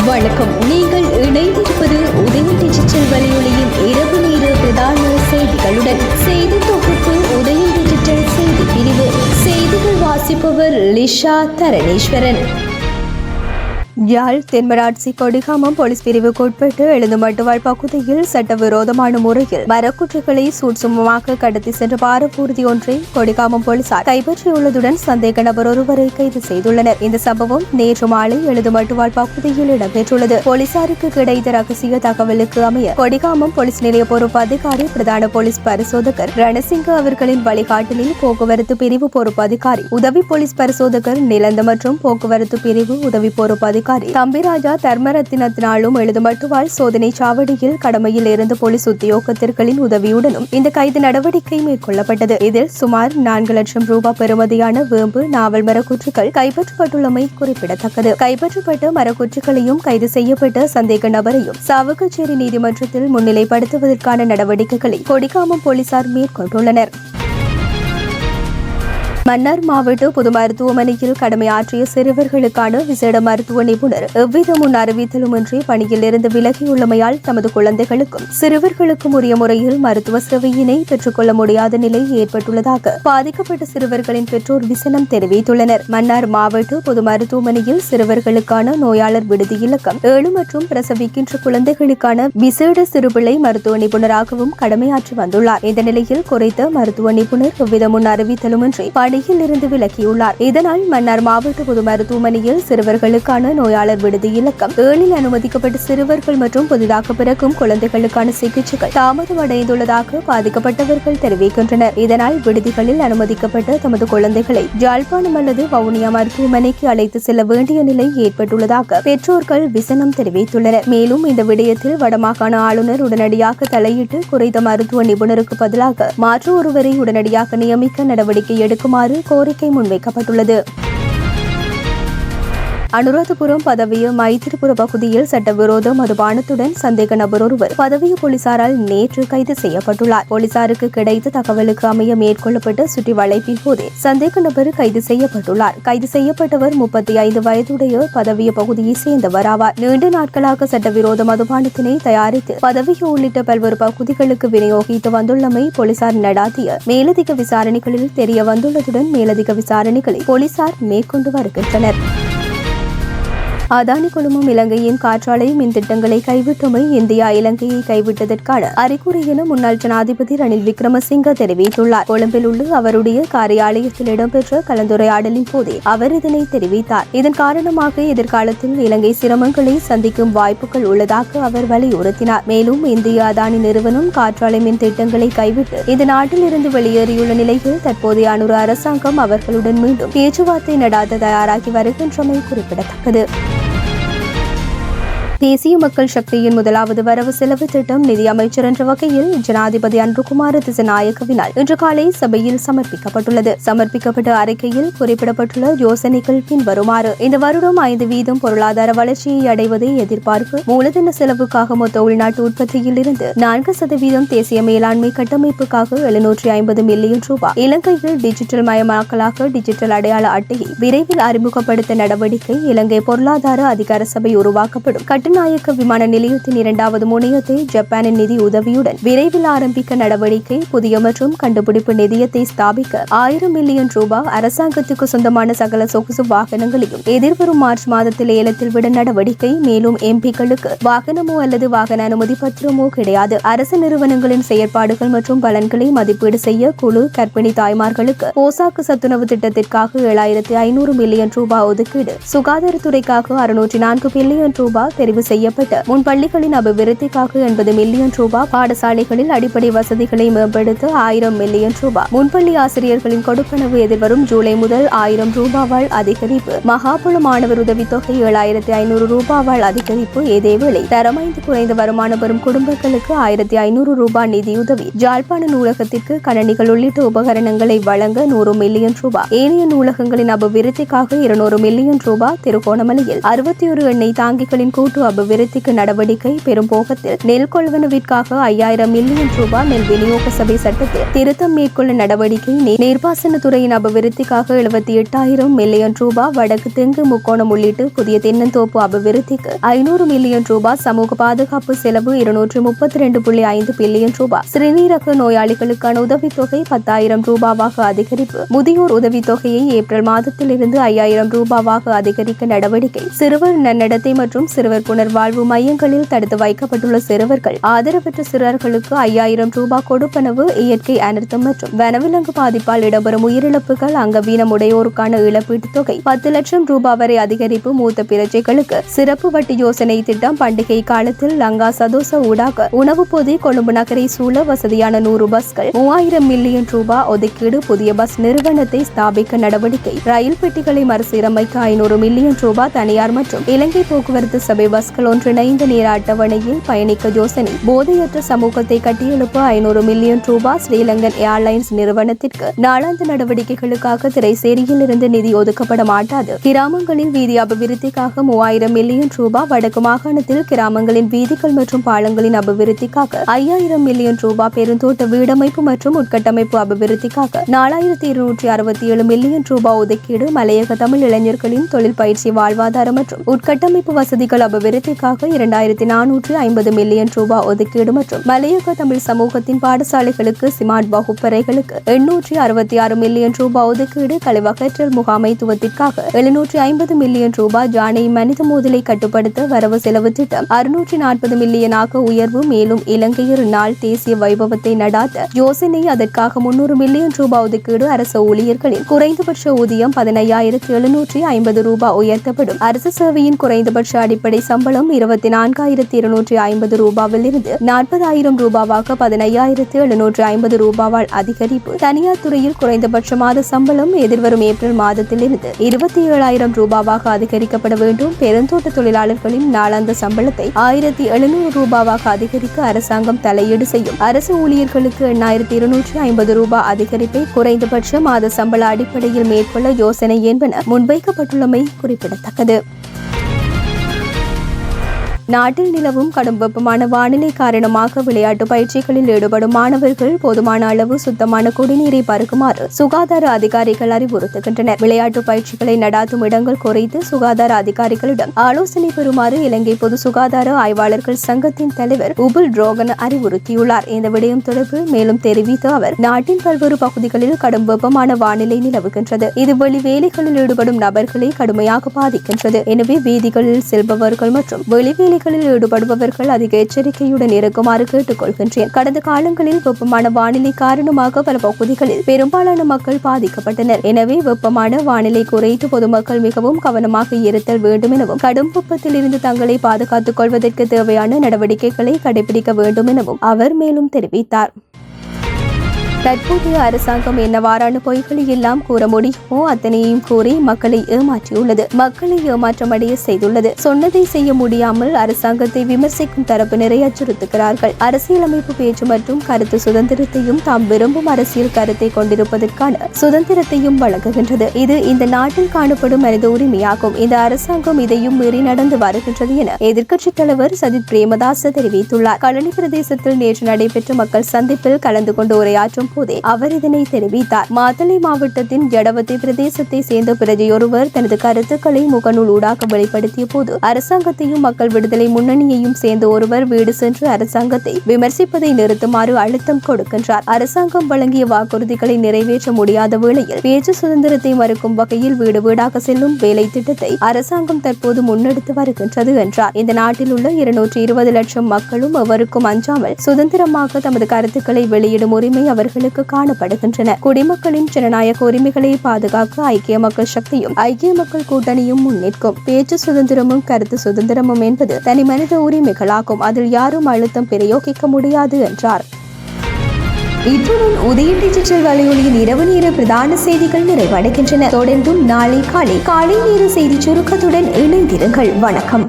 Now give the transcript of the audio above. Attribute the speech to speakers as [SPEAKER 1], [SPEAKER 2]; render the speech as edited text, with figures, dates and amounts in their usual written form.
[SPEAKER 1] வணக்கம். நீங்கள் இணைந்திருப்பது உதயம் டிஜிட்டல் வலையொலியின் இரவு நேர பிரதான செய்திகளுடன். செய்தி தொகுப்பு உதயம் டிஜிட்டல் செய்தி பிரிவு. செய்திகள் வாசிப்பவர் லிஷா தரணேஸ்வரன். யாழ் தென்மராட்சி கொடிகாமம் போலீஸ் பிரிவுக்கு உட்பட்டு எழுந்துமட்டுவாழ் பகுதியில் சட்டவிரோதமான முறையில் மரக்குற்றிகளை சூட்சுமமாக கடத்தி சென்ற பாரபூர்தி ஒன்றை கொடிகாமம் போலீசார் கைப்பற்றியுள்ளதுடன் சந்தேக நபர் ஒருவரை கைது செய்துள்ளனர். இந்த சம்பவம் நேற்று மாலை எழுந்துமட்டுவாழ் பகுதியில் இடம்பெற்றுள்ளது. போலீசாருக்கு கிடைத்த ரகசிய தகவலுக்கு அமைய கொடிகாமம் போலீஸ் நிலைய பொறுப்பு அதிகாரி பிரதான போலீஸ் பரிசோதகர் ரணசிங்க அவர்களின் வழிகாட்டலில் போக்குவரத்து பிரிவு பொறுப்பு அதிகாரி உதவி போலீஸ் பரிசோதகர் நிலந்த மற்றும் போக்குவரத்து பிரிவு உதவி பொறுப்பு அதிகாரி தம்பிராஜா தர்மரத்தினத்தினாலும் எழுதுமட்டுவாழ் சோதனை சாவடியில் கடமையில் இருந்த போலீஸ் உத்தியோகத்தர்களின் உதவியுடனும் இந்த கைது நடவடிக்கை மேற்கொள்ளப்பட்டது. இதில் சுமார் 4 லட்சம் ரூபாய் பெறுமதியான வேம்பு நாவல் மரக்குற்றிகள் கைப்பற்றப்பட்டுள்ளமை குறிப்பிடத்தக்கது. கைப்பற்றப்பட்ட மரக்குற்றிகளையும் கைது செய்யப்பட்ட சந்தேக நபரையும் சாவகச்சேரி நீதிமன்றத்தில் முன்னிலைப்படுத்துவதற்கான நடவடிக்கைகளை கொடிகாமம் போலீசார் மேற்கொண்டுள்ளனர். மன்னார் மாவட்ட பொது மருத்துவமனையில் கடமையாற்றிய சிறுவர்களுக்கான விசேட மருத்துவ நிபுணர் எவ்வித முன் அறிவித்தலுமின்றி பணியில் இருந்து விலகியுள்ளமையால் தமது குழந்தைகளுக்கும் சிறுவர்களுக்கும் உரிய முறையில் மருத்துவ சேவையினை பெற்றுக்கொள்ள முடியாத நிலை ஏற்பட்டுள்ளதாக பாதிக்கப்பட்ட சிறுவர்களின் பெற்றோர் விசனம் தெரிவித்துள்ளனர். மன்னார் மாவட்ட பொது மருத்துவமனையில் சிறுவர்களுக்கான நோயாளர் விடுதி இலக்கம் 7 மற்றும் பிரசவிக்கின்ற குழந்தைகளுக்கான விசேட சிறுபிள்ளை மருத்துவ நிபுணராகவும் கடமையாற்றி வந்துள்ளார். இந்த நிலையில் குறித்த மருத்துவ நிபுணர் எவ்வித முன் அறிவித்தலுமின்றி இருந்து விலகியுள்ளார். இதனால் மன்னார் மாவட்ட பொது மருத்துவமனையில் சிறுவர்களுக்கான நோயாளர் விடுதி இலக்கம் 7 அனுமதிக்கப்பட்ட சிறுவர்கள் மற்றும் புதிதாக பிறக்கும் குழந்தைகளுக்கான சிகிச்சைகள் தாமதமடைந்துள்ளதாக பாதிக்கப்பட்டவர்கள் தெரிவிக்கின்றனர். இதனால் விடுதிகளில் அனுமதிக்கப்பட்ட தமது குழந்தைகளை யாழ்ப்பாணம் அல்லது வவுனியா மருத்துவமனைக்கு அழைத்து செல்ல வேண்டிய நிலை ஏற்பட்டுள்ளதாக பெற்றோர்கள் விசனம் தெரிவித்துள்ளனர். மேலும் இந்த விடயத்தில் வடமாகாண ஆளுநர் உடனடியாக தலையிட்டு குறித்த மருத்துவ நிபுணருக்கு பதிலாக மாற்று ஒருவரை உடனடியாக நியமிக்க நடவடிக்கை எடுக்குமாறு கோரிக்கை முன்வைக்கப்பட்டுள்ளது. அனுராதபுரம் பதவிய மைத்திரிபுர பகுதியில் சட்டவிரோத மதுபானத்துடன் சந்தேக நபர் ஒருவர் பதவிய போலீசாரால் நேற்று கைது செய்யப்பட்டுள்ளார். போலீசாருக்கு கிடைத்த தகவலுக்கு அமைய மேற்கொள்ளப்பட்ட சுற்றி வளைப்பின் போதே சந்தேக நபர் கைது செய்யப்பட்டுள்ளார். கைது செய்யப்பட்டவர் 35 வயதுடைய பதவிய பகுதியை சேர்ந்தவர் ஆவார். நீண்ட நாட்களாக சட்டவிரோத மதுபானத்தினை தயாரித்து பதவிய உள்ளிட்ட பல்வேறு பகுதிகளுக்கு விநியோகித்து வந்துள்ளமை போலீசார் நடாத்திய மேலதிக விசாரணைகளில் தெரிய வந்துள்ளதுடன் மேலதிக விசாரணைகளை போலீசார் மேற்கொண்டு வருகின்றனர். அதானி குழுமம் இலங்கையின் காற்றாலை மின் திட்டங்களை கைவிட்டமை இந்தியா இலங்கையை கைவிட்டதற்கான அறிகுறி என முன்னாள் ஜனாதிபதி ரணில் விக்ரமசிங்க தெரிவித்துள்ளார். கொழும்பில் உள்ள அவருடைய காரியாலயத்தில் இடம்பெற்ற கலந்துரையாடலின் போதே அவர் இதனை தெரிவித்தார். இதன் காரணமாக எதிர்காலத்தில் இலங்கை சிரமங்களை சந்திக்கும் வாய்ப்புகள் உள்ளதாக அவர் வலியுறுத்தினார். மேலும் இந்திய அதானி நிறுவனம் காற்றாலை மின் திட்டங்களை கைவிட்டு இந்த நாட்டில் இருந்து வெளியேறியுள்ள நிலையில் தற்போதைய அனுர அரசாங்கம் அவர்களுடன் மீண்டும் பேச்சுவார்த்தை நடாத்த தயாராகி வருகின்றமை குறிப்பிடத்தக்கது. தேசிய மக்கள் சக்தியின் முதலாவது வரவு செலவு திட்டம் நிதி அமைச்சர் என்ற வகையில் ஜனாதிபதி அன்ருகுமார திசாநாயக்கவினால் இன்று காலை சபையில் சமர்ப்பிக்கப்பட்டுள்ளது. சமர்ப்பிக்கப்பட்ட அறிக்கையில் குறிப்பிடப்பட்டுள்ள யோசனைகள் பின்வருமாறு: இந்த வருடம் 5% பொருளாதார வளர்ச்சியை அடைவதை எதிர்பார்ப்பு. மூலதன செலவுக்காக மொத்த உள்நாட்டு உற்பத்தியில் இருந்து 4% தேசிய மேலாண்மை கட்டமைப்புக்காக 750 மில்லியன் ரூபாய். இலங்கையில் டிஜிட்டல் மயமாக்கலாக டிஜிட்டல் அடையாள அட்டையை விரைவில் அறிமுகப்படுத்த நடவடிக்கை. இலங்கை பொருளாதார அதிகார சபை உருவாக்கப்படும். கட்டுநாயக்க விமான நிலையத்தின் 2வது முனையத்தை ஜப்பானின் நிதி உதவியுடன் விரைவில் ஆரம்பிக்க நடவடிக்கை. புதிய மற்றும் கண்டுபிடிப்பு நிதியத்தை ஸ்தாபிக்க 1000 மில்லியன் ரூபாய். அரசாங்கத்துக்கு சொந்தமான சகல சொகுசு வாகனங்களையும் எதிர்வரும் மார்ச் மாதத்தில் ஏலத்தில் விட நடவடிக்கை. மேலும் எம்பிக்களுக்கு வாகனமோ அல்லது வாகன அனுமதி பத்திரமோ கிடையாது. அரசு நிறுவனங்களின் செயற்பாடுகள் மற்றும் பலன்களை மதிப்பீடு செய்ய குழு. கர்ப்பிணி தாய்மார்களுக்கு போசாக்கு சத்துணவு திட்டத்திற்காக 7500 மில்லியன் ரூபாய் ஒதுக்கீடு. சுகாதாரத்துறைக்காக 604 பில்லியன் ரூபாய் தெரிவு செய்யப்பட்ட முன் பள்ளிகளின் அபிவிருத்திக்காக 80 மில்லியன் ரூபாய். பாடசாலைகளில் அடிப்படை வசதிகளை மேம்படுத்த 1000 மில்லியன் ரூபாய். முன்பள்ளி ஆசிரியர்களின் கொடுப்பனவு எதிர்வரும் ஜூலை முதல் 1000 ரூபாவால் அதிகரிப்பு. மகாபுல மாணவர் உதவித்தொகை 7500 ரூபாவால் அதிகரிப்பு. இதேவேளை தரமைந்து குறைந்த வருமானம் பெறும் குடும்பங்களுக்கு 1500 ரூபாய் நிதியுதவி. ஜாழ்ப்பாண நூலகத்திற்கு கணனிகள் உள்ளிட்ட உபகரணங்களை வழங்க 100 மில்லியன் ரூபாய். ஏனைய நூலகங்களின் அபிவிருத்திக்காக 200 மில்லியன் ரூபாய். திருகோணமலையில் 61 எண்ணெய் தாங்கிகளின் கூட்டு அபிவிருத்திக்கு நடவடிக்கை பெரும் போகத்தில் நெல் கொள்வனவிற்காக 5000 மில்லியன் ரூபாய் நெல் விநியோக சபை சட்டத்தில் திருத்தம் மேற்கொள்ள நடவடிக்கை நீர்ப்பாசனத்துறையின் அபிவிருத்திக்காக 78,000 மில்லியன் ரூபாய் வடக்கு தெங்கு முக்கோணம் உள்ளிட்டு புதிய தென்னந்தோப்பு அபிவிருத்திக்கு 500 மில்லியன் ரூபாய் சமூக பாதுகாப்பு செலவு 232.5 பில்லியன் ரூபாய் சிறுநீரக நோயாளிகளுக்கான உதவித்தொகை 10,000 ரூபாவாக அதிகரிப்பு முதியோர் உதவித்தொகையை ஏப்ரல் மாதத்திலிருந்து 5,000 ரூபாவாக அதிகரிக்க நடவடிக்கை சிறுவர் நன்னடத்தை மற்றும் சிறுவர் புனர்வாழ்வு மையங்களில் தடுத்து வைக்கப்பட்டுள்ள சிறுவர்கள் ஆதரவற்ற சிறார்களுக்கு 5,000 ரூபாய் கொடுப்பனவு இயற்கை அனர்த்தம் மற்றும் வனவிலங்கு பாதிப்பால் இடம்பெறும் உயிரிழப்புகள் அங்கவீனம் உடையோருக்கான இழப்பீட்டுத் தொகை 10 லட்சம் ரூபாய் வரை அதிகரிப்பு மூத்த பிரஜைகளுக்கு சிறப்பு வட்டி யோசனை திட்டம் பண்டிகை காலத்தில் லங்கா சதோச ஊடாக உணவு பொதி கொழும்பு நகரை சூழ வசதியான 100 பஸ்கள் 3000 மில்லியன் ரூபாய் ஒதுக்கீடு புதிய பஸ் நிறுவனத்தை ஸ்தாபிக்க நடவடிக்கை ரயில் பெட்டிகளை மறுசீரமைக்க 500 மில்லியன் ரூபாய் தனியார் மற்றும் இலங்கை போக்குவரத்து சபை பஸ்கள் ஒன்றிணைந்த நேர அட்டவணையில் பயணிக்க யோசனை போதையற்ற சமூகத்தை கட்டியெழுப்ப 500 மில்லியன் ரூபாய் ஸ்ரீலங்கன் ஏர்லைன்ஸ் நிறுவனத்திற்கு நாளாந்த நடவடிக்கைகளுக்காக திரைசேரியில் இருந்து நிதி ஒதுக்கப்பட மாட்டாது கிராமங்களின் வீதி அபிவிருத்திக்காக 3000 மில்லியன் ரூபாய் வடக்கு மாகாணத்தில் கிராமங்களின் வீதிகள் மற்றும் பாலங்களின் அபிவிருத்திக்காக 5000 மில்லியன் ரூபாய் பெருந்தோட்ட வீடமைப்பு மற்றும் உட்கட்டமைப்பு அபிவிருத்திக்காக 4267 மில்லியன் ரூபாய் ஒதுக்கீடு மலையக தமிழ் இளைஞர்களின் தொழில் பயிற்சி வாழ்வாதாரம் மற்றும் உட்கட்டமைப்பு வசதிகள் அபிவிருத்திக்காக 2450 மில்லியன் ரூபாய் ஒதுக்கீடு மற்றும் மலையக தமிழ் சமூகத்தின் பாடசாலைகளுக்கு ஸ்மார்ட் வகுப்பறைகளுக்கு 866 மில்லியன் ரூபாய் ஒதுக்கீடு கழிவகற்றல் முகாமைத்துவத்திற்காக 750 மில்லியன் ரூபாய் ஜானை மனித மோதலை கட்டுப்படுத்த வரவு செலவு திட்டம் 640 மில்லியனாக உயர்வு மேலும் இலங்கையர் நாள் தேசிய வைபவத்தை நடாத்த யோசனை அதற்காக 300 மில்லியன் ரூபாய் ஒதுக்கீடு அரசு ஊழியர்களின் குறைந்தபட்ச ஊதியம் 15,750 ரூபாய் உயர்த்தப்படும் அரசு சேவையின் குறைந்தபட்ச அடிப்படை சம்பளம் 24,250 ரூபாவில் இருந்து 40,000 ரூபாவாக 15,750 ரூபாவால் அதிகரிப்பு தனியார் துறையில் குறைந்தபட்ச மாத சம்பளம் எதிர்வரும் ஏப்ரல் மாதத்திலிருந்து 27,000 ரூபாவாக அதிகரிக்கப்பட வேண்டும் பெருந்தோட்ட தொழிலாளர்களின் நாளாந்த சம்பளத்தை 1,700 ரூபாவாக அதிகரிக்க அரசாங்கம் தலையீடு செய்யும் அரசு ஊழியர்களுக்கு 8,250 ரூபாய் அதிகரிப்பை குறைந்தபட்ச மாத சம்பள அடிப்படையில் மேற்கொள்ள யோசனை என்பன முன்வைக்கப்பட்டுள்ளமை குறிப்பிடத்தக்கது. நாட்டில் நிலவும் கடும் வெப்பமான வானிலை காரணமாக விளையாட்டு பயிற்சிகளில் ஈடுபடும் மாணவர்கள் போதுமான அளவு சுத்தமான குடிநீரை பருகுமாறு சுகாதார அதிகாரிகள் அறிவுறுத்துகின்றனர். விளையாட்டு பயிற்சிகளை நடாத்தும் இடங்கள் குறித்து சுகாதார அதிகாரிகளிடம் ஆலோசனை பெறுமாறு இலங்கை பொது சுகாதார ஆய்வாளர்கள் சங்கத்தின் தலைவர் உபுல் ரோகன் அறிவுறுத்தியுள்ளார். இந்த விடயம் தொடர்பில் மேலும் தெரிவித்த அவர் நாட்டின் பல்வேறு பகுதிகளில் கடும் வெப்பமான வானிலை நிலவுகின்றது. இது வெளி வேலைகளில் ஈடுபடும் நபர்களை கடுமையாக பாதிக்கின்றது. எனவே வீதிகளில் செல்பவர்கள் மற்றும் வெளி ஈடுபடுபவர்கள் அதிக எச்சரிக்கையுடன் இருக்குமாறு கேட்டுக் கொள்கின்றேன். கடந்த காலங்களில் வெப்பமான வானிலை காரணமாக பல பகுதிகளில் பெரும்பாலான மக்கள் பாதிக்கப்பட்டனர். எனவே வெப்பமான வானிலை குறித்து பொதுமக்கள் மிகவும் கவனமாக இருத்தல் வேண்டும் எனவும் கடும் வெப்பத்தில் இருந்து தங்களை பாதுகாத்துக் கொள்வதற்கு தேவையான நடவடிக்கைகளை கடைபிடிக்க வேண்டும் எனவும் அவர் மேலும் தெரிவித்தார். தற்போதைய அரசாங்கம் என்னவாறான பொய்களை எல்லாம் கூற முடியுமோ அத்தனையும் கூறி மக்களை ஏமாற்றியுள்ளது. மக்களை ஏமாற்றமடைய செய்துள்ளது. சொன்னதை செய்ய முடியாமல் அரசாங்கத்தை விமர்சிக்கும் தரப்பினரை அச்சுறுத்துகிறார்கள். அரசியலமைப்பு பேச்சு மற்றும் கருத்து சுதந்திரத்தையும் தாம் விரும்பும் அரசியல் கருத்தை கொண்டிருப்பதற்கான சுதந்திரத்தையும் வழங்குகின்றது. இது இந்த நாட்டில் காணப்படும் மனித உரிமையாகும். இந்த அரசாங்கம் இதையும் மீறி நடந்து வருகின்றது என எதிர்க்கட்சித் தலைவர் சஜித் பிரேமதாச தெரிவித்துள்ளார். களனி பிரதேசத்தில் நேற்று நடைபெற்ற மக்கள் சந்திப்பில் கலந்து கொண்டு உரையாற்றும் போதே அவர் இதனை தெரிவித்தார். மாத்தளை மாவட்டத்தின் ஜடவத்தை பிரதேசத்தை சேர்ந்த பிரஜையொருவர் தனது கருத்துக்களை முகநூல் ஊடாக வெளிப்படுத்திய போது அரசாங்கத்தையும் மக்கள் விடுதலை முன்னணியையும் சேர்ந்த ஒருவர் வீடு சென்று அரசாங்கத்தை விமர்சிப்பதை நிறுத்துமாறு அழுத்தம் கொடுக்கின்றார். அரசாங்கம் வழங்கிய வாக்குறுதிகளை நிறைவேற்ற முடியாத வேளையில் பேச்சு சுதந்திரத்தை மறுக்கும் வகையில் வீடு வீடாக செல்லும் வேலை திட்டத்தை அரசாங்கம் தற்போது முன்னெடுத்து வருகின்றது என்றார். இந்த நாட்டில் உள்ள 220 லட்சம் மக்களும் எவருக்கும் அஞ்சாமல் சுதந்திரமாக தமது கருத்துக்களை வெளியிடும் உரிமை அவர்களுக்கு காணப்படுகின்றன. குடிமக்களின் ஜனநாயக உரிமைகளை பாதுகாக்க ஐக்கிய மக்கள் சக்தியும் ஐக்கிய மக்கள் கூட்டணியும் முன்னிற்கும். பேச்சு சுதந்திரமும் கருத்து சுதந்திரமும் என்பது தனி மனித உரிமைகளாகும். அதில் யாரும் அழுத்தம் பிரயோகிக்க முடியாது என்றார். இத்துடன் உதய டிஜிட்டல் வலையொலியின் இரவு நேர பிரதான செய்திகள் நிறைவடைகின்றன. தொடர்ந்தும் நாளை காலை நேர செய்தி சுருக்கத்துடன் இணைந்திருங்கள். வணக்கம்.